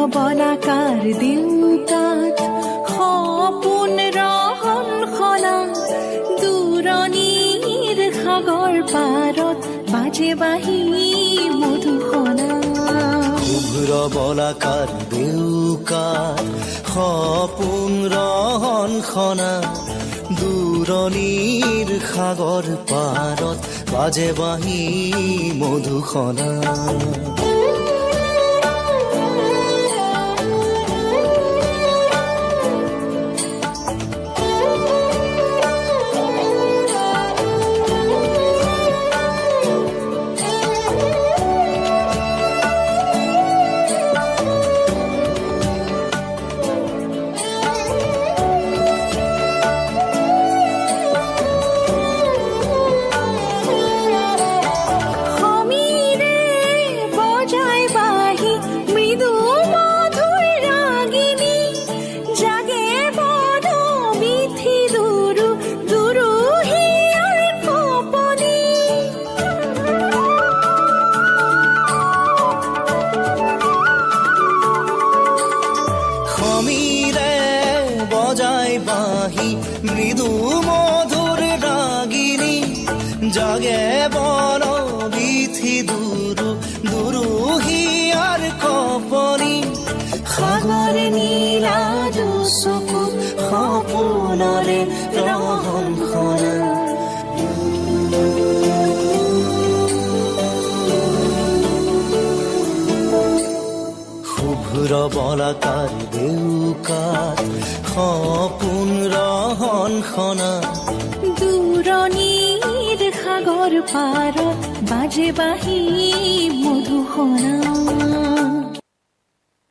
বলাকাৰ দেউতাত সপোন ৰহন খনা দূৰণিৰ সাগৰ পাৰত বাজে বাঁহী মধুসনা। শুভ্ৰ বলাকাৰ দেউকাত সপোন ৰহন খনা দূৰণিৰ সাগৰ পাৰত বাজে বাঁহী মধুসনা। বজাই বাঁহী মৃদু মধুৰ ৰাগিনী জাগে বন বিথি দুৰু দুৰু হিয়াৰ কপনি। সাগৰ নীলা চকু সপোনৰে ৰহন খনা। শুভ্ৰ বলাকাৰ দেউকাত সপোন ৰহন খনা দূৰণিৰ সাগৰ পাৰত বাজে বাঁহী মধুসনা।